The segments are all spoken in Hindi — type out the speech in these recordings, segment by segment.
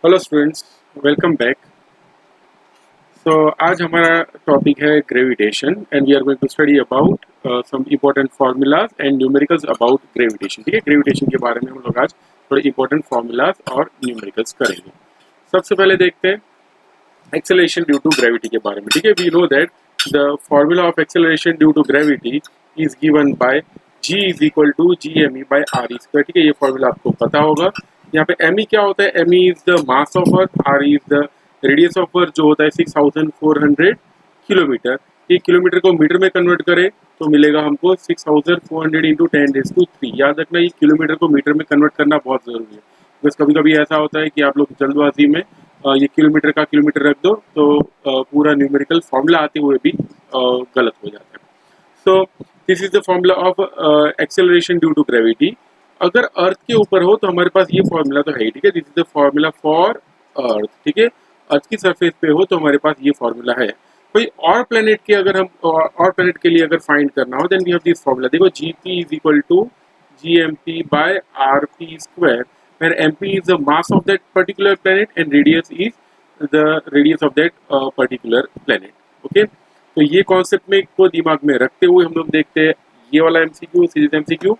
Hello students, welcome back. आज हमारा टॉपिक है gravitation and we are going to study about some important formulas and numericals about gravitation. ठीक है, ग्रेविटेशन के बारे में हम लोग आज थोड़े इंपॉर्टेंट फार्मूलाज और न्यूमेरिकल्स करेंगे। सबसे पहले देखते हैं एक्सेलरेशन ड्यू टू ग्रेविटी के बारे में। ठीक है, we know that the formula of acceleration due to gravity is given by g is equal to GME by RE square. ठीक है, ये फार्मूला आपको पता होगा। यहाँ पे ME क्या होता है? ME is the mass of earth, RE is the radius of earth जो होता है 6400 किलोमीटर। ये किलोमीटर को मीटर में कन्वर्ट करें तो मिलेगा हमको 6400 इंटू 10⁻³ याद रखना, ये किलोमीटर को मीटर में कन्वर्ट करना बहुत जरूरी है, बिकॉज कभी कभी ऐसा होता है कि आप लोग जल्दबाजी में ये किलोमीटर का किलोमीटर रख दो तो पूरा न्यूमेरिकल फॉर्मूला आते हुए भी गलत हो जाता है। So this is the formula of acceleration due to gravity. अगर अर्थ के ऊपर हो तो हमारे पास ये फॉर्मूला तो है ही। ठीक है, this is the formula for earth. ठीक है, अर्थ की सरफेस पे हो तो हमारे पास ये फॉर्मूला है। कोई और प्लेनेट के अगर हम और प्लेनेट के लिए अगर फाइंड करना हो then we have this formula. देखो Gp is equal to GMP by RP square, where MP is the mass of that particular planet and radius is the radius of that particular planet. Okay, तो ये कॉन्सेप्ट में को दिमाग में रखते हुए हम लोग देखते हैं ये वाला MCQ, सीरीज MCQ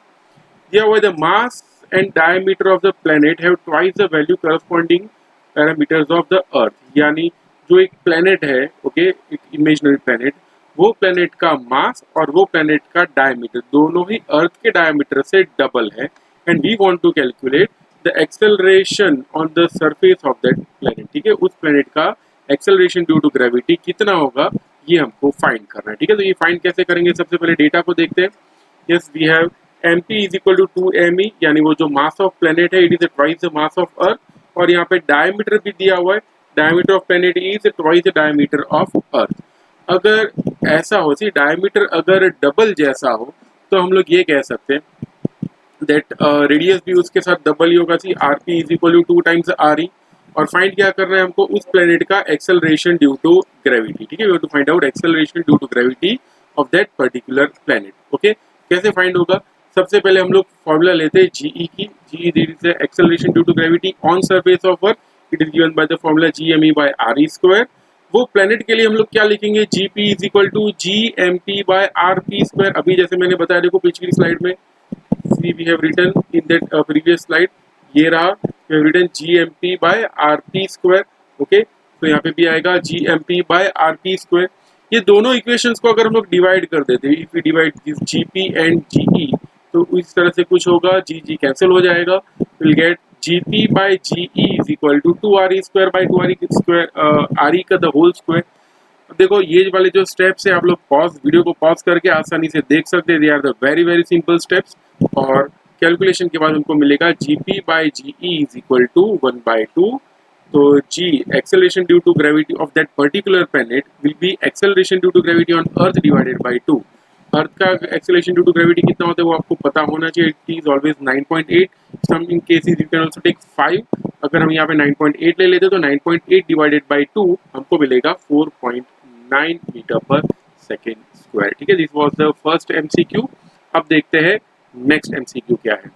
दिया हुआ है। The mass and diameter of the planet have twice the value corresponding parameters of the earth. यानी जो एक प्लेनेट है, ओके, एक इमेजिनरी प्लेनेट, वो प्लेनेट का मास और वो प्लेनेट का डायमीटर दोनों ही अर्थ के डायमीटर से डबल है। And we want to calculate the acceleration on the surface of that planet. ठीक है, उस प्लेनेट का एक्सेलरेशन ड्यू टू ग्रेविटी कितना होगा ये हमको फाइंड करना है। ठीक है, तो ये फाइंड कैसे करेंगे? सबसे पहले डेटा को देखते हैं। Yes, we have MP is equal to 2ME, यानी वो जो मास ऑफ प्लेनेट है it is twice the mass of Earth, और यहाँ पे डायमीटर भी दिया हुआ है, diameter of planet is twice the diameter of Earth. अगर ऐसा हो, सी डायमीटर अगर डबल जैसा हो तो हम लोग ये कह सकते हैं दैट रेडियस भी उसके साथ डबल ही होगा। See RP is equal to 2 times RE। और फाइंड क्या कर रहे हैं हमको? उस प्लेनेट का एक्सेलरेशन ड्यू टू ग्रेविटी। ठीक है, we have to find out acceleration due to gravity of that particular planet. Okay, कैसे फाइंड होगा? सबसे पहले हम लोग फॉर्मूला लेते हैं GE की। GE is acceleration due to gravity on surface of Earth, it is given by the formula GME by RE square. वो प्लेनेट के लिए हम लोग क्या लिखेंगे? GP is equal to GMP by RP square. अभी जैसे मैंने बताया, देखो पिछली स्लाइड में we have written in that previous slide, ये रहा, we have written GMP by RP square. Okay, तो यहाँ पे भी आएगा GMP by RP square। ये दोनों इक्वेशंस को अगर हम लोग डिवाइड कर देते हैं, if we divide this GP and GE, तो इस तरह से कुछ होगा, GG कैंसिल हो जाएगा, we'll get GP by GE is equal to 2RE square by 2RE square, RE का the whole square। अब देखो ये वाले जो स्टेप्स है आप लोग वीडियो को पॉज करके आसानी से देख सकते हैं। They are the very very simple steps, और कैलकुलेशन के बाद उनको मिलेगा GP by GE is equal to 1/2। तो G acceleration due to gravity of that particular planet will be acceleration due to gravity on Earth divided by 2। Earth का एक्सेलरेशन ड्यू टू ग्रेविटी कितना होता है वो आपको पता होना चाहिए। It is always 9.8, some in cases you can also take 5। अगर हम यहाँ पे 9.8 ले लेते तो 9.8 डिवाइडेड बाई 2 हमको मिलेगा 4.9 मीटर पर सेकेंड स्क्वायर। ठीक है, this was the first MCQ। अब देखते हैं नेक्स्ट MCQ क्या है।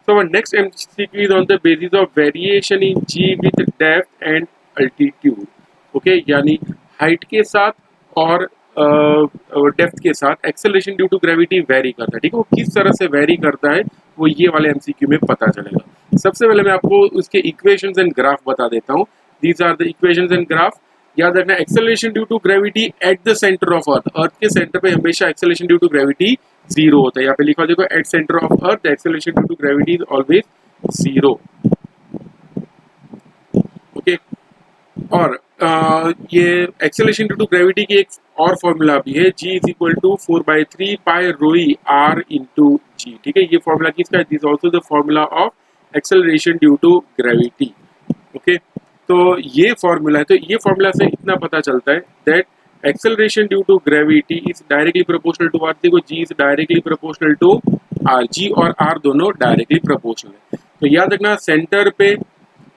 So our next MCQ is on the basis of variation in G with depth and altitude. Okay, यानी हाइट के साथ और डेप्थ के साथ acceleration due to gravity vary करता है। ठीक है, वो किस तरह से वेरी करता है वो ये वाले MCQ में पता चलेगा। सबसे पहले मैं आपको उसके इक्वेशंस एंड ग्राफ बता देता हूँ। These are the equations and graph. याद रखना, acceleration due to gravity at the centre of earth. Earth के सेंटर पे हमेशा एक्सेलरेशन ड्यू टू ग्रेविटी 0 होता है। यहाँ पे लिखा देखो, at centre of Earth acceleration due to gravity is always 0। Okay, और ये एक्सेलरेशन ड्यू टू ग्रेविटी की एक और फॉर्मूला भी है, G इज इक्वल टू 4/3 पाई रोई R इंटू G। ठीक है, ये फॉर्मूला किसका है? This also the formula of acceleration due to gravity. Okay, तो ये फॉर्मूला है। तो ये फॉर्मूला से इतना पता चलता है that acceleration due to gravity is directly proportional to R। देखो G is directly proportional to R, G और R दोनों डायरेक्टली प्रोपोर्शनल है। तो याद रखना, सेंटर पे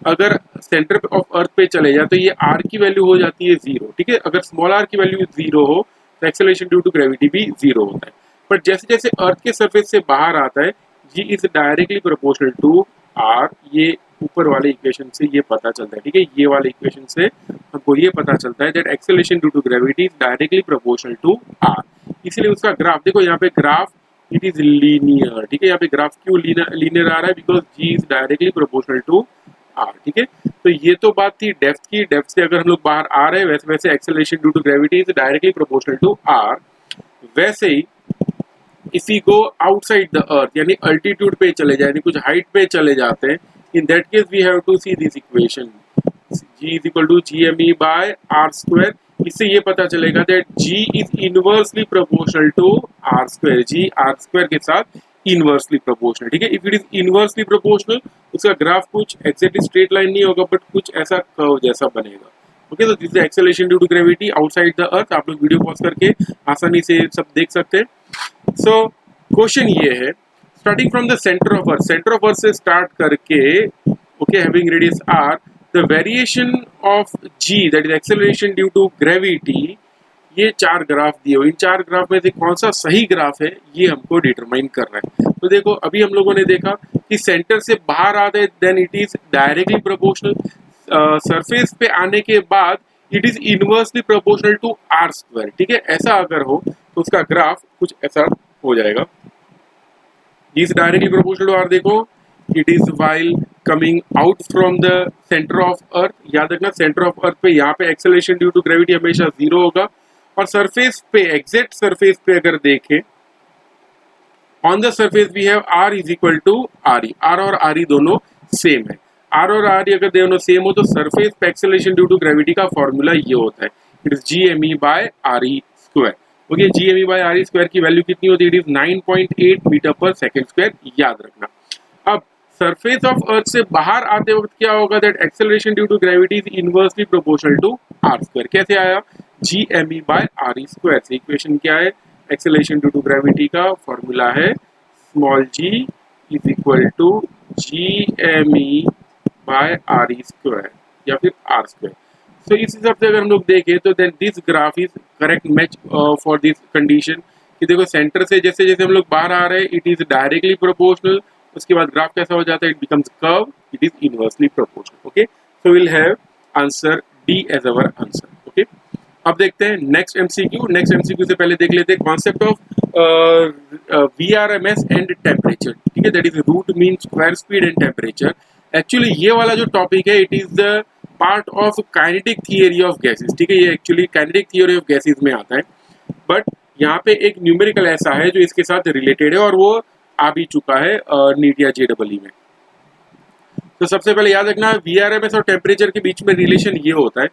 अगर सेंटर ऑफ अर्थ पे चले जाए तो ये R की वैल्यू हो जाती है 0। ठीक है, अगर स्मॉल r की वैल्यू 0 हो तो एक्सेलरेशन ड्यू टू ग्रेविटी भी 0 होता है। बट जैसे जैसे अर्थ के सरफेस से बाहर आता है G is directly proportional to R, ये ऊपर वाले इक्वेशन से ये पता चलता है, ठीक है, ये वाले इक्वेशन से हमको ये पता चलता है that acceleration due to gravity is directly proportional to R. इसलिए उसका ग्राफ देखो, यहाँ पे ग्राफ इट इज लीनियर, ठीक है, यहाँ पे ग्राफ क्यों लीनियर आ रहा है, because G is directly proportional to R, ठीक है। तो ये तो बात थी डेप्थ की, डेप्थ से अगर हम लोग बाहर आ रहे हैं वैसे वैसे acceleration due to gravity is directly proportional to R. वैसे ही इसी को आउटसाइड द अर्थ यानी अल्टीट्यूड पे चले जाए, यानी कुछ हाइट पे चले जाते हैं, in that case we have to see this equation g is equal to gme by r square. इससे ये पता चलेगा that g is inversely proportional to r square, g r square के साथ इनवर्सली प्रोपोर्शनल, ठीक है। If it is inversely proportional उसका ग्राफ कुछ एग्जैक्टली स्ट्रेट लाइन नहीं होगा बट कुछ ऐसा कर्व जैसा बनेगा, ओके। तो this is acceleration due to gravity outside the Earth. आप लोग वीडियो पॉज करके आसानी से सब देख सकते हैं। सो क्वेश्चन ये है, starting from the centre of Earth, centre of Earth से स्टार्ट करके, okay, having radius r, the variation of g that is acceleration due to gravity, ये चार ग्राफ दिए हुए, इन चार ग्राफ में से कौन सा सही ग्राफ है ये हमको डिटरमाइन करना है। तो देखो अभी हम लोगों ने देखा कि सेंटर से बाहर आते हैं then it is directly proportional, surface पे आने के बाद it is inversely proportional to R square, ठीक है। ऐसा अगर हो तो उसका ग्राफ कुछ ऐसा हो जाएगा, is directly proportional to R. देखो it is while coming out from the centre of earth, याद रखना सेंटर ऑफ अर्थ पे यहाँ पे एक्सेलरेशन ड्यू टू ग्रेविटी हमेशा 0 होगा, और सरफेस पे एग्जैक्ट सरफेस पे अगर देखें on the surface we have r is equal to R E, R और आर ई दोनों सेम है। आर और आर ई अगर दोनों सेम हो तो सरफेस पे एक्सेलरेशन ड्यू टू ग्रेविटी का फॉर्मूला ये होता है, it is gme by R E square, okay. gme by R E square की वैल्यू कितनी होती है, it is 9.8 metre per second square, याद रखना। अब सरफेस ऑफ अर्थ से बाहर आते वक्त क्या होगा, that acceleration due to gravity is inversely proportional to R square. कैसे आया, gme by R E square से। इक्वेशन क्या है, एक्सेलरेशन ड्यू टू ग्रेविटी का फॉर्मूला है small g is equal to gme by R E square या फिर आर स्क्वायर। सो इस हिसाब से अगर हम लोग देखें तो then this graph is correct match for this condition कि देखो सेंटर से जैसे जैसे हम लोग बाहर आ रहे हैं इट इज डायरेक्टली प्रोपोर्शनल, उसके बाद ग्राफ कैसा हो जाता है, it becomes curve, it is inversely proportional, okay. So will have answer D as our answer, okay. अब देखते हैं नेक्स्ट एमसीक्यू। नेक्स्ट एमसीक्यू से पहले देख लेते हैं concept of VRMS and temperature, ठीक है, that is root mean square speed and temperature. Actually ये वाला जो टॉपिक है it is the part of kinetic theory of gases, ठीक है, ये actually kinetic theory of gases में आता है, बट यहाँ पे एक न्यूमेरिकल ऐसा है जो इसके साथ रिलेटेड है और वो आ भी चुका है नीट या जेडबलई में। तो सबसे पहले याद रखना वीआरएमएस और टेम्परेचर के बीच में रिलेशन ये होता है,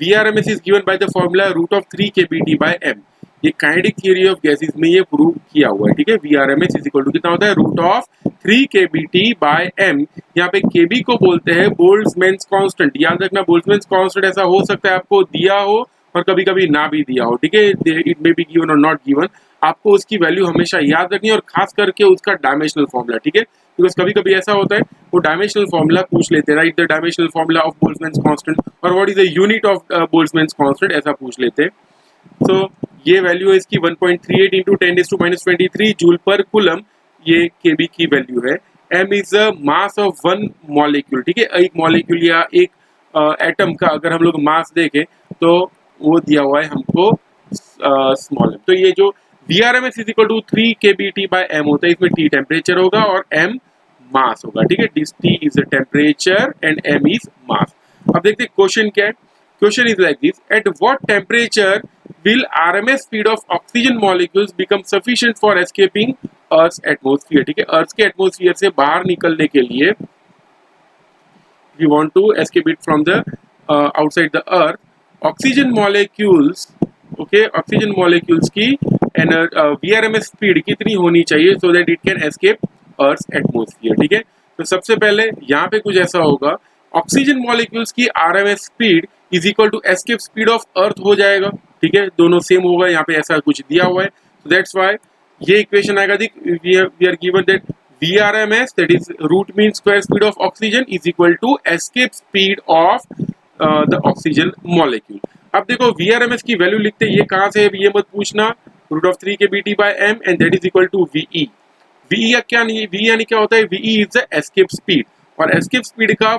VRMS is given by the formula root of 3 kBT by m। ये काइनेटिक थियरी ऑफ गैसेस में ये प्रूव किया हुआ है, ठीक है। वीआरएमएस इज इक्वल टू कितना होता है, root of 3 kBT by m। यहाँ पे kb को बोलते हैं बोल्ट्जमैन्स कांस्टेंट। याद रखना बोल्ट्जमैन्स कांस्टेंट ऐसा हो सकता है आपको दिया हो और कभी कभी ना भी दिया हो, ठीक है, इट मे बी गिवन और नॉट गिवन। आपको उसकी वैल्यू हमेशा याद रखनी है और खास करके उसका डायमेंशनल फॉर्मूला, ठीक है, बिकॉज कभी कभी ऐसा होता है वो डायमेंशनल फॉर्मूला पूछ लेते हैं, write the dimensional formula of Boltzmann's constant और what is the unit of Boltzmann's constant, ऐसा पूछ लेते हैं। सो ये वैल्यू है इसकी 1.38 इंटू 10⁻23 जूल पर कूलम, ये केबी की वैल्यू है। m is the mass of one molecule, ठीक है, एक मॉलिक्यूल या एक एटम का अगर हम लोग मास देखें तो वो दिया हुआ है हमको स्मॉल m। तो ये जो VRMS is equal to 3 kBT by m होता है, इसमें T टेम्परेचर होगा और m मास होगा, ठीक है, T is the temperature and m is mass. अब देखते हैं क्वेश्चन क्या है। Question is like this, at what temperature will RMS speed of oxygen molecules become sufficient for escaping Earth's atmosphere, ठीक है, अर्थ के एटमोस्फियर से बाहर निकलने के लिए we want to escape it from the outside the earth, oxygen molecules, okay, oxygen molecules की VRMS स्पीड कितनी होनी चाहिए so that it can escape Earth's atmosphere, ठीक है। तो सबसे पहले यहाँ पे कुछ ऐसा होगा, ऑक्सीजन मॉलिक्यूल्स की RMS speed is equal to escape speed of earth हो जाएगा, ठीक है, दोनों सेम होगा, यहाँ पे ऐसा कुछ दिया हुआ है, so that's why ये इक्वेशन आएगा, we are given that VRMS that is root mean square speed of oxygen is equal to escape speed of the oxygen molecule। अब देखो VRMS की वैल्यू लिखते हैं, ये कहाँ से है ये मत पूछना, root of 3 kBT by m and that is equal to VE। VE क्या नहीं, VE यानी क्या होता है, VE is the escape speed और एस्केप स्पीड का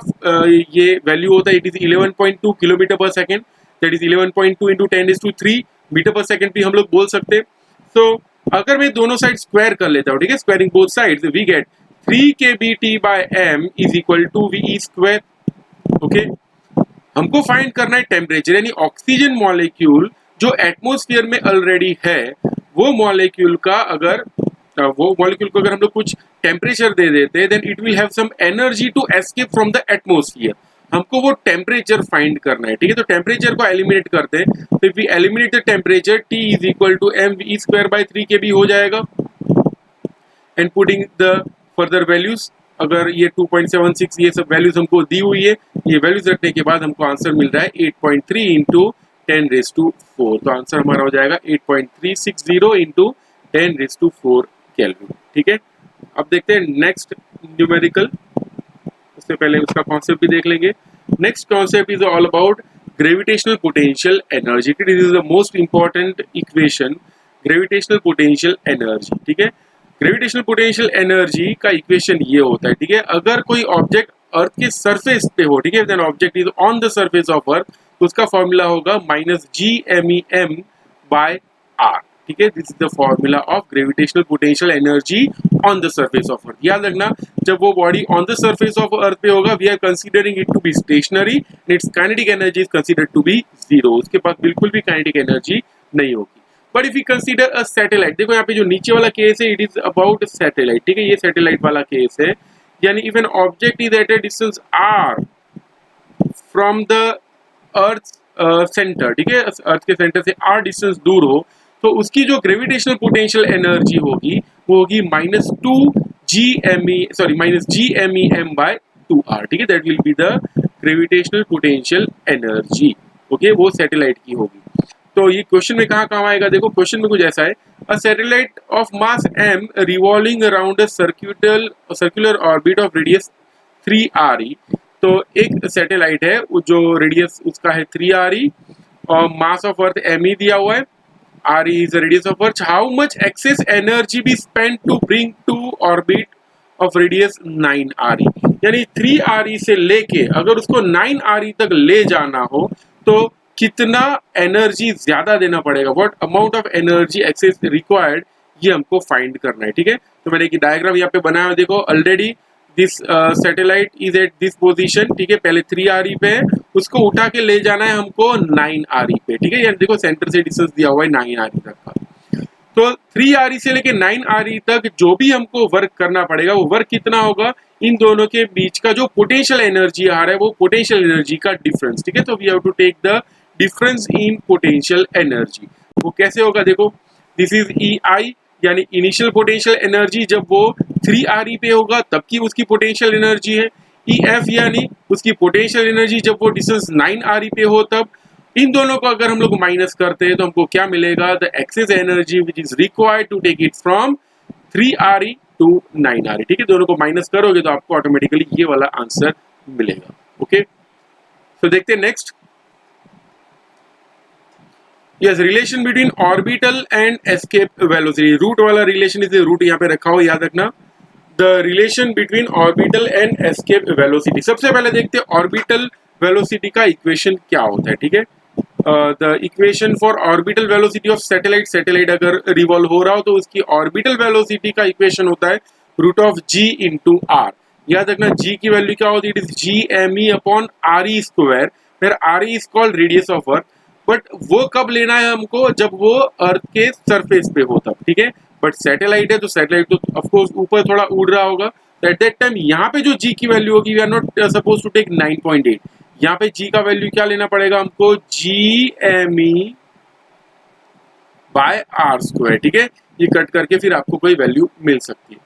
ये वैल्यू होता है, it is 11.2 kilometre per second, that is 11.2 into 10⁻³ metre per second भी हम लोग बोल सकते हैं। सो अगर मैं दोनों साइड स्क्वायर कर लेता हूँ, ठीक है, squaring both sides, we get 3 kBT/m is equal to VE square. Okay, हमको फाइंड करना है टेम्परेचर, यानी ऑक्सीजन मॉलिक्यूल जो एटमॉस्फेयर में ऑलरेडी है, वो मॉलिक्यूल का अगर वो मॉलिक्यूल को अगर हम लोग कुछ टेम्परेचर दे देते हैं, then it will have some energy to escape from the atmosphere. हमको वो टेम्परेचर फाइंड करना है, ठीक है। तो टेम्परेचर को एलिमिनेट करते हैं, तो if we eliminate the temperature, T is equal to mv²/3 kb हो जाएगा। And putting the further values, अगर ये 2.76 ये सब वैल्यूज हमको दी हुई है, ये वैल्यूज रखने के बाद हमको आंसर मिल रहा है 8.3 इंटू 10⁻⁴। तो आंसर हमारा हो जाएगा 8.360 इंटू 10⁻⁴ केल्विन, ठीक है। अब देखते हैं नेक्स्ट न्यूमेरिकल, उससे पहले उसका कॉन्सेप्ट भी देख लेंगे। Next concept is all about gravitational potential energy. This is the most important equation, gravitational potential energy, ठीक है। ग्रेविटेशनल पोटेंशियल एनर्जी का इक्वेशन ये होता है, ठीक है, अगर कोई ऑब्जेक्ट अर्थ के सरफेस पे हो, ठीक है, then object is on the surface of earth, तो उसका फॉर्मूला होगा -GMEM/r, ठीक है। This is the formula of gravitational potential energy on the surface of earth. याद रखना, जब वो body on the surface of earth पे होगा, we are considering it to be stationary, its kinetic energy is considered to be 0, उसके पास बिल्कुल भी काइनेटिक एनर्जी नहीं होगी। But if you consider a satellite, देखो यहाँ पे जो नीचे वाला केस है, इट इज अबाउट सैटेलाइट, ठीक है, ये सैटेलाइट वाला केस है, यानी if an object is at a distance r from the earth centre, ठीक है, अर्थ के सेंटर से r डिस्टेंस दूर हो, तो उसकी जो ग्रेविटेशनल पोटेंशियल एनर्जी होगी वो होगी -GMEM/2r, ठीक है, that will be the gravitational potential energy. Okay, वो सैटेलाइट की होगी। तो ये क्वेश्चन में कहाँ आएगा, देखो क्वेश्चन में कुछ ऐसा है, a satellite of mass m revolving around a circular orbit of radius 3re। तो एक सैटेलाइट है जो रेडियस उसका है 3re और मास ऑफ अर्थ m दिया हुआ है, re is the radius of earth, how much excess energy be spent to bring to orbit of radius 9re, यानी 3re से लेके अगर उसको 9re तक ले जाना हो तो कितना एनर्जी ज्यादा देना पड़ेगा, what amount of energy excess required, ये हमको फाइंड करना है, ठीक है। तो मैंने एक डायग्राम यहाँ पे बनाया, देखो already this satellite is at this position, ठीक है, पहले 3re पे है, उसको उठा के ले जाना है हमको 9re पे, ठीक है, यानी देखो सेंटर से डिस्टेंस दिया हुआ है 9re तक का। तो 3re से लेके 9re तक जो भी हमको वर्क करना पड़ेगा, वो वर्क कितना होगा, इन दोनों के बीच का जो पोटेंशियल एनर्जी आ रहा है वो पोटेंशियल एनर्जी का डिफरेंस, ठीक है। तो we have to take the difference in potential energy. वो कैसे होगा, देखो दिस इज EI यानी इनिशियल पोटेंशियल एनर्जी, जब वो 3re पे होगा तब की उसकी पोटेंशियल एनर्जी है। EF यानी उसकी पोटेंशियल एनर्जी जब वो डिस्टेंस 9re पे हो तब। इन दोनों को अगर हम लोग माइनस करते हैं तो हमको क्या मिलेगा, the excess energy which is required to take it from 3re to 9re, ठीक है। दोनों को माइनस करोगे तो आपको ऑटोमेटिकली ये वाला आंसर मिलेगा। ओके, तो देखते हैं next. Yes, relation between orbital and escape velocity, root वाला रिलेशन, इसे रूट यहाँ पे रखा हो, याद रखना। The relation between orbital and escape velocity, सबसे पहले देखते हैं ऑर्बिटल वेलोसिटी का इक्वेशन क्या होता है, ठीक है। The equation for orbital velocity of satellite अगर रिवॉल्व हो रहा हो तो उसकी ऑर्बिटल वेलोसिटी का इक्वेशन होता है √g/r। याद रखना g की वैल्यू क्या होती है, इट इज GME/re², फिर re is called radius of earth. But वो कब लेना है हमको, जब वो अर्थ के सरफेस पे हो तब, ठीक है। बट सैटेलाइट है तो सैटेलाइट तो ऑफ कोर्स ऊपर थोड़ा उड़ रहा होगा, तो एट दैट टाइम यहाँ पे जो g की वैल्यू होगी, we are not suppose to take 9.8, यहाँ पे g का वैल्यू क्या लेना पड़ेगा हमको, GME/r², ठीक है। ये कट करके फिर आपको कोई वैल्यू मिल सकती है।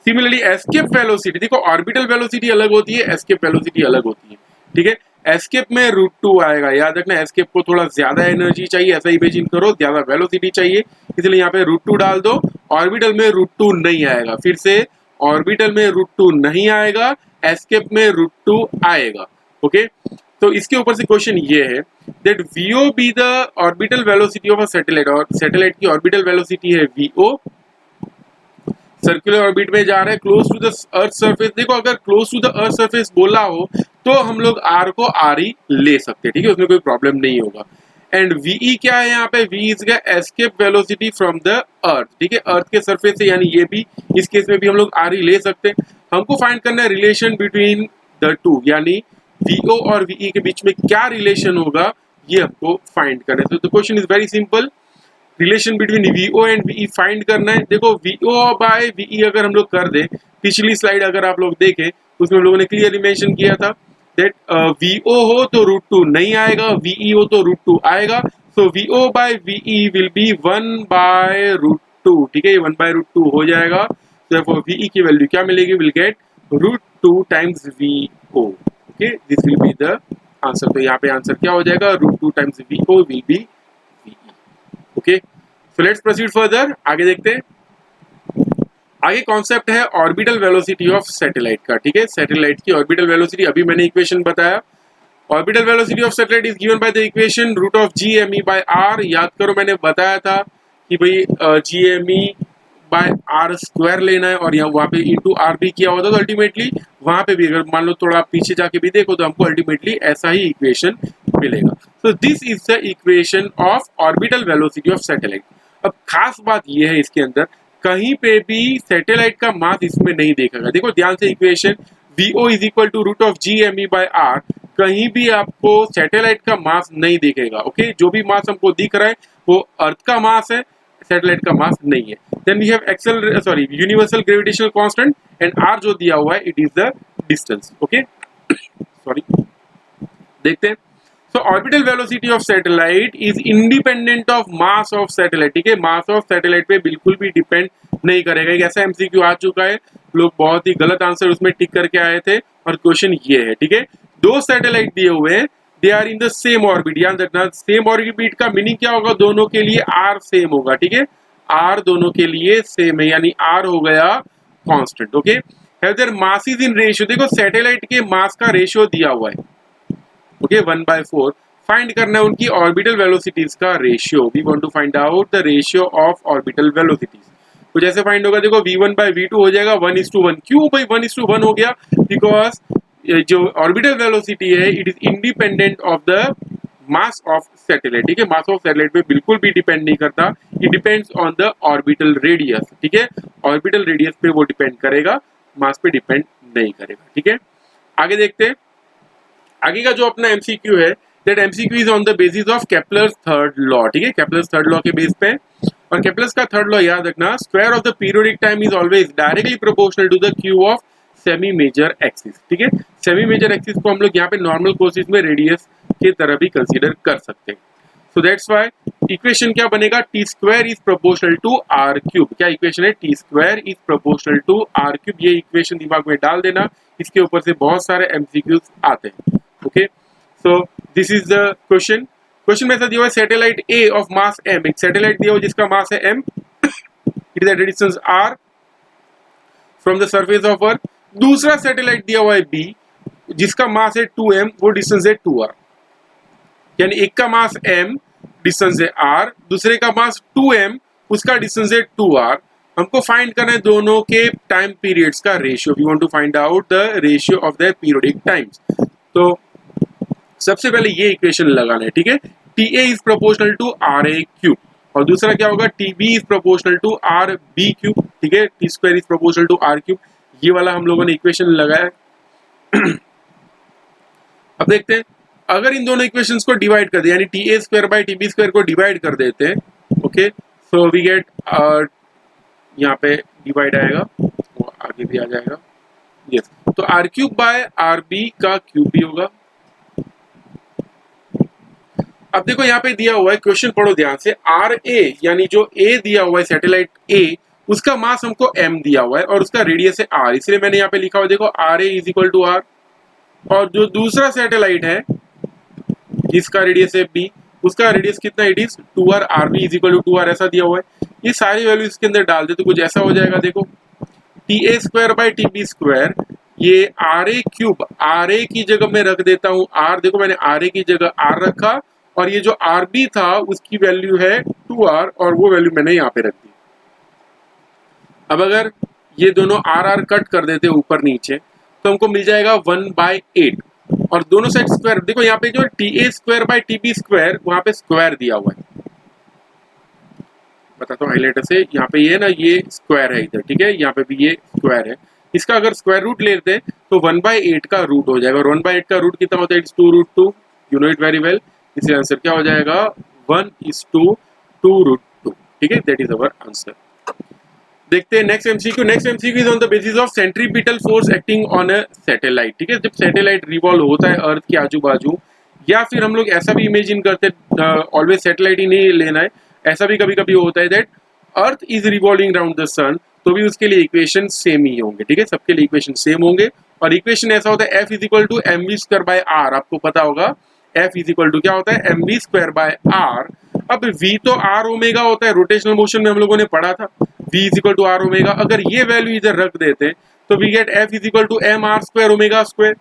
सिमिलरली एस्केप वेलोसिटी, देखो ऑर्बिटल वेलोसिटी अलग होती है, एस्केप वेलोसिटी अलग होती है, ठीक है। एस्केप में √2 आएगा, याद रखना एस्केप को थोड़ा ज्यादा एनर्जी चाहिए, ऐसा इमेजिन करो, ज्यादा वेलोसिटी चाहिए, इसलिए यहाँ पे √2 डाल दो। ऑर्बिटल में √2 नहीं आएगा, फिर से ऑर्बिटल में √2 नहीं आएगा, एस्केप में √2 आएगा। ओके, तो इसके ऊपर से क्वेश्चन ये है that VO be the orbital velocity of a satellite, और सैटेलाइट की ऑर्बिटल वेलोसिटी है VO, सर्कुलर ऑर्बिट में जा रहा है close to the earth surface. देखो अगर close to the earth surface बोला हो तो हम लोग आर को आर ही ले सकते हैं, ठीक है, उसमें कोई प्रॉब्लम नहीं होगा। एंड वीई क्या है यहाँ पे, v is escape velocity from the earth, ठीक है, अर्थ के सरफेस से, यानी ये भी इस केस में भी हम लोग आर ही ले सकते हैं। हमको फाइंड करना है रिलेशन बिटवीन द टू, यानी वीओ और वीई के बीच में क्या रिलेशन होगा ये हमको फाइंड करना है। तो the question is very simple, relation between VO and VE find करना है। देखो वीओ बाय वीई अगर हम लोग कर दें, पिछली स्लाइड अगर आप लोग देखें उसमें हम लोगों ने क्लियरली मेंशन किया था दैट वीओ हो तो रूट 2 नहीं आएगा, वीई हो तो रूट 2 आएगा। So VO by VE will be 1/√2, ठीक है, ये 1/√2 हो जाएगा। तो वीई की वैल्यू क्या मिलेगी, will get √2 times VO, okay, this will be the answer. तो यहाँ पे आंसर क्या हो जाएगा, √2 times VO will be VE, okay. So let's proceed further, आगे देखते हैं। आगे कॉन्सेप्ट है ऑर्बिटल वेलोसिटी ऑफ सैटेलाइट का, ठीक है, सैटेलाइट की ऑर्बिटल वेलोसिटी, अभी मैंने इक्वेशन बताया। Orbital velocity of satellite is given by the equation √g_me/r। याद करो मैंने बताया था कि भाई g_me/r² लेना है और यहाँ वहाँ पे इंटू आर भी किया होता, तो अल्टीमेटली वहाँ पे भी अगर मान लो थोड़ा पीछे जाके भी देखो तो हमको अल्टीमेटली ऐसा ही इक्वेशन मिलेगा। सो this is the equation of orbital velocity of satellite. अब खास बात यह है इसके अंदर कहीं पे भी सैटेलाइट का मास इसमें नहीं देखेगा। देखो ध्यान से equation VO is equal to √g_me/r, कहीं भी आपको सैटेलाइट का मास नहीं दिखेगा, ओके। जो भी मास हमको दिख रहा है वो अर्थ का मास है, सैटेलाइट का मास नहीं है। Then we have universal gravitational constant and r जो दिया हुआ है it is the distance, okay. Sorry, देखते हैं। So orbital velocity of satellite is independent of mass of satellite, ठीक है, मास ऑफ सैटेलाइट पे बिल्कुल भी डिपेंड नहीं करेगा। एक ऐसा एमसीक्यू आ चुका है, लोग बहुत ही गलत आंसर उसमें टिक करके आए थे और क्वेश्चन ये है, ठीक है, दो सैटेलाइट दिए हुए हैं, they are in the same orbit. याद रखना सेम ऑर्बिट का मीनिंग क्या होगा, दोनों के लिए आर सेम होगा, ठीक है, आर दोनों के लिए सेम है, यानी आर हो गया constant, okay. Have their masses in ratio, देखो सैटेलाइट के मास का रेशियो दिया हुआ है, ओके, 1/4। फाइंड करना है उनकी ऑर्बिटल वेलोसिटीज का ratio. We want to find out the ratio of orbital velocities. तो जैसे फाइंड होगा, देखो v1/v2 हो जाएगा 1:1। क्यों भाई 1:1 हो गया, बिकॉज जो ऑर्बिटल वेलोसिटी है it is independent of the mass of satellite, ठीक है, मास ऑफ सैटेलाइट पे बिल्कुल भी डिपेंड नहीं करता, it depends on the orbital radius, ठीक है, ऑर्बिटल रेडियस पे वो डिपेंड करेगा, मास पे डिपेंड नहीं करेगा, ठीक है। आगे देखते हैं, आगे का जो अपना एमसीक्यू है that MCQ is on the basis of Kepler's third law, ठीक है, केपलर्स थर्ड लॉ के बेस पे। और केपलर्स का थर्ड लॉ याद रखना, square of the periodic time is always directly proportional to the cube of semi major axis, ठीक है। सेमी मेजर एक्सिस को हम लोग यहाँ पे नॉर्मल कोर्सेज में रेडियस की तरह भी कंसीडर कर सकते हैं। सो दैट्स व्हाई इक्वेशन क्या बनेगा, t² is proportional to r³। क्या इक्वेशन है, t² is proportional to r³। ये इक्वेशन दिमाग में डाल देना, इसके ऊपर से बहुत सारे एमसीक्यूज आते हैं, okay. So this is the question. Question में ऐसा दिया हुआ है satellite A of mass m, एक सैटेलाइट दिया हुआ जिसका मास है m, it is at distance r from the surface of अर्थ। दूसरा सैटेलाइट दिया हुआ है B जिसका मास है 2m, वो डिस्टेंस है 2r, यानी एक का मास m, डिस्टेंस है r, दूसरे का मास 2m, उसका डिस्टेंस है 2r। हमको फाइंड करना है दोनों के टाइम पीरियड्स का ratio. We want to find out the ratio of the periodic times. तो सबसे पहले ये इक्वेशन लगाना है, ठीक है, TA is proportional to RA³ और दूसरा क्या होगा, TB is proportional to RB³, ठीक है, t² is proportional to r³। ये वाला हम लोगों ने इक्वेशन लगाया। अब देखते हैं, अगर इन दोनों इक्वेशंस को डिवाइड कर दे, यानी TA²/TB² को डिवाइड कर देते हैं, ओके, सो वी गेट, यहाँ पे डिवाइड आएगा, वो आगे भी आ जाएगा, यस। तो r³/RB का क्यूब भी होगा। अब देखो यहाँ पे दिया हुआ है, क्वेश्चन पढ़ो ध्यान से, RA यानी जो A दिया हुआ है सैटेलाइट A, उसका मास हमको m दिया हुआ है और उसका रेडियस है r, इसलिए मैंने यहाँ पे लिखा हुआ है, देखो RA is equal to r। और जो दूसरा सैटेलाइट है जिसका रेडियस है B, उसका रेडियस कितना, it is 2r, RB is equal to 2r, ऐसा दिया हुआ है। ये सारी वैल्यू इसके अंदर डाल दे तो कुछ ऐसा हो जाएगा, देखो TA²/TB², ये RA³, RA की जगह मैं रख देता हूँ r, देखो मैंने RA की जगह r रखा और ये जो RB था उसकी वैल्यू है 2r और वो वैल्यू मैंने यहाँ पे रख दी। अब अगर ये दोनों आर कट कर देते ऊपर नीचे तो हमको मिल जाएगा 1/8 और दोनों साइड स्क्वायर। देखो यहाँ पे जो TA square by TB square वहां पे स्क्वायर दिया हुआ है, बताता हूँ हाईलाइटर से। यहाँ पे ये ना ये स्क्वायर है इधर, ठीक है, यहाँ पे भी ये स्क्वायर है। इसका अगर स्क्वायर रूट लेते हैं तो 1/8 का रूट हो जाएगा और 1/8 का रूट कितना होता है? It's 2√2, you know it very well. इसलिए आंसर क्या हो जाएगा? 1:2√2, ठीक है, दैट इज अवर आंसर। देखते हैं next MCQ. Next MCQ is on the basis of centripetal force acting on a satellite, ठीक है। जब सैटेलाइट रिवॉल्व होता है अर्थ के आजू बाजू, या फिर हम लोग ऐसा भी इमेजिन करते हैं, ऑलवेज सैटेलाइट ही नहीं लेना है, ऐसा भी कभी कभी होता है that earth is revolving around the sun, तो भी उसके लिए इक्वेशन सेम ही होंगे, ठीक है, सबके लिए इक्वेशन सेम होंगे। और इक्वेशन ऐसा होता है F is equal to mv²/r, आपको पता होगा F इज इक्वल टू क्या होता है? mv²/r। अब v तो r ओमेगा होता है, रोटेशनल मोशन में हम लोगों ने पढ़ा था v is equal to r omega. अगर ये वैल्यू इधर रख देते हैं तो we get F is equal to mr² omega square.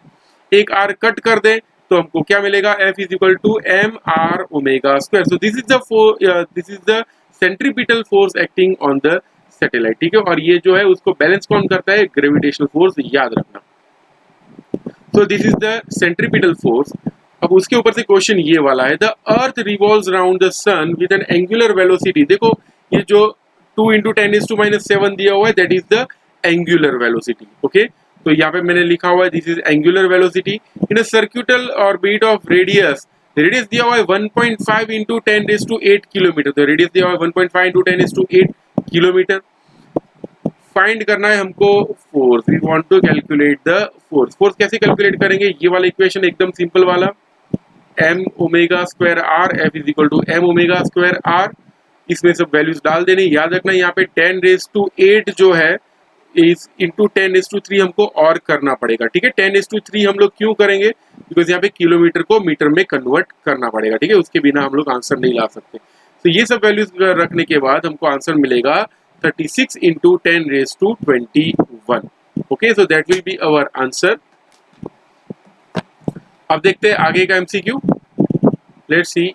एक r कट कर दे तो हमको क्या मिलेगा? F is equal to mr omega square. So this is the centripetal force acting on the satellite, ठीक है। और ये जो है उसको बैलेंस कौन करता है? ग्रेविटेशनल फोर्स, याद रखना। सो this is the centripetal force. अब उसके ऊपर से क्वेश्चन ये वाला है, the earth revolves around the sun with N angular velocity. देखो ये जो 2 × 10⁻⁷ दिया हुआ है that is the angular velocity, okay. तो यहाँ पे मैंने लिखा हुआ है this is angular velocity in a circular orbit of radius. Radius दिया हुआ है 1.5 × 10⁸ किलोमीटर, तो रेडियस दिया हुआ है 1.5 × 10⁸ किलोमीटर। फाइंड करना है हमको force, we want to calculate the force. Force कैसे कैलकुलेट करेंगे? ये वाला इक्वेशन एकदम सिंपल वाला, m omega r, F is equal to m omega r। इसमें सब वैल्यूज डाल देने। याद रखना यहाँ पे 10⁸ जो है इस इंटू 10⁻³ हमको और करना पड़ेगा, ठीक है। 10⁻³ हम लोग क्यों करेंगे? बिकॉज यहाँ पे किलोमीटर को मीटर में कन्वर्ट करना पड़ेगा, ठीक है, उसके बिना हम लोग आंसर नहीं ला सकते। तो ये सब वैल्यूज रखने के बाद हमको आंसर मिलेगा 36 × 10⁻21, okay. So that will be our answer. अब देखते हैं आगे का MCQ. Let's see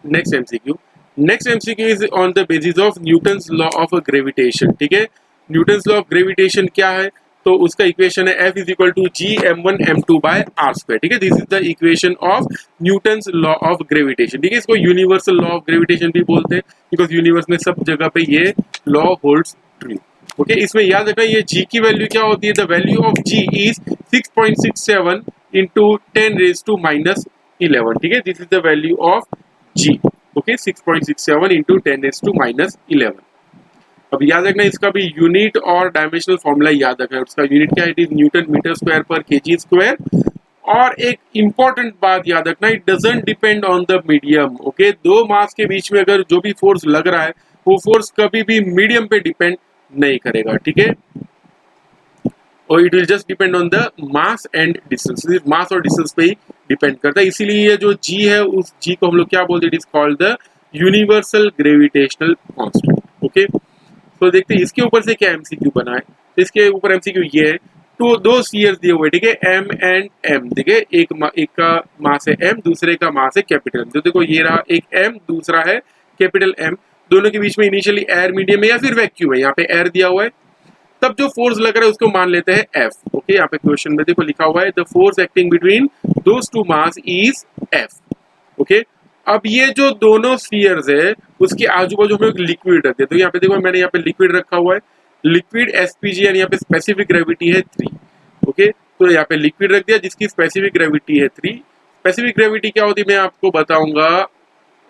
next MCQ. Next MCQ is on the basis of Newton's law of gravitation, ठीक है। न्यूटन्स लॉ ऑफ ग्रेविटेशन क्या है? तो उसका इक्वेशन है F is equal to Gm1m2/r², ठीक है। This is the equation of Newton's law of gravitation, ठीक है। इसको यूनिवर्सल लॉ ऑफ ग्रेविटेशन भी बोलते हैं बिकॉज यूनिवर्स में सब जगह पे ये लॉ होल्ड्स ट्रू, ओके। इसमें याद रखना ये G की वैल्यू क्या होती है? The value of G is 6.67 × 10⁻⁻11, ठीक है। This is the value of G, okay, 6.67 × 10⁻⁻11। अब याद रखना इसका भी यूनिट और डायमेंशनल फॉर्मूला याद रखना है। उसका यूनिट क्या है? It is newton metre square per KG square. और एक इंपॉर्टेंट बात याद रखना, it doesn't depend on the medium, okay. दो मास के बीच में अगर जो भी फोर्स लग रहा है वो फोर्स कभी भी मीडियम पे डिपेंड नहीं करेगा, ठीक है। और it will just depend on the mass and distance, mass और डिस्टेंस पे ही डिपेंड करता है। इसीलिए ये जो G है उस G को हम लोग क्या बोलते हैं? It is called the universal gravitational constant, okay. तो देखते हैं इसके ऊपर से क्या एमसीक्यू बना है। तो इसके ऊपर एमसीक्यू ये है, तो दो स्फीयर्स दिए हुए, ठीक है, M एंड M, ठीक है। एक का मास है M, दूसरे का मास है कैपिटल M। तो देखो ये रहा एक M, दूसरा है कैपिटल M। दोनों के बीच में इनिशियली एयर मीडियम है या फिर वैक्यूम है, यहाँ पे एयर दिया हुआ है। तब जो फोर्स लग रहा है उसको मान लेते हैं F, ओके। यहाँ पे क्वेश्चन में देखो लिखा हुआ है the force acting between those two mass is F, okay. अब ये जो दोनों स्फीयर्स है उसके आजू बाजू में एक लिक्विड रखते हैं। तो यहाँ पे देखो मैंने यहाँ पे लिक्विड रखा हुआ है, लिक्विड SPG, यानी यहाँ पे स्पेसिफिक ग्रेविटी है 3, ओके। तो यहाँ पे लिक्विड रख दिया जिसकी स्पेसिफिक ग्रेविटी है 3। स्पेसिफिक ग्रेविटी क्या होती है मैं आपको बताऊंगा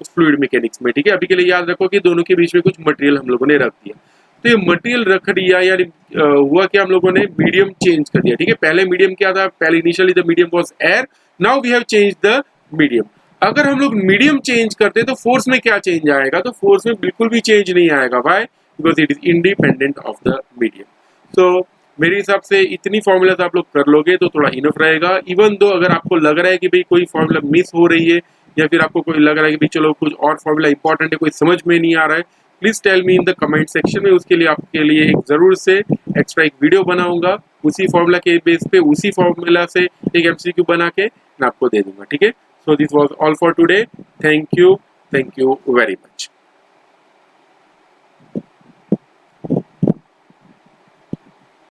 फ्लूइड मैकेनिक्स में, ठीक है। अभी के लिए याद रखो कि दोनों के बीच में कुछ मटेरियल हम लोगों ने रख दिया। तो ये मटेरियल रख दिया यानी हुआ कि हम लोगों ने मीडियम चेंज कर दिया, ठीक है। पहले मीडियम क्या था? पहले initially the medium was air, now we have change the medium. अगर हम लोग मीडियम चेंज करते हैं तो फोर्स में क्या चेंज आएगा? तो फोर्स में बिल्कुल भी चेंज नहीं आएगा, why? Because it is independent of the medium. तो मेरे हिसाब से इतनी फॉर्मूलाज आप लोग कर लोगे तो थोड़ा इनफ रहेगा। इवन दो अगर आपको लग रहा है कि भाई कोई फॉर्मूला मिस हो रही है या फिर आपको कोई लग रहा है कि भाई चलो कुछ और फॉर्मूला इंपॉर्टेंट है, कोई समझ में नहीं आ रहा है, please tell me in the comment section में। उसके लिए आपके लिए एक जरूर से एक्स्ट्रा एक वीडियो बनाऊंगा उसी फॉर्मूला के बेस पे, उसी फॉर्मूला से एक MCQ बना के मैं आपको दे दूंगा, ठीक है। So this was all for today. Thank you very much.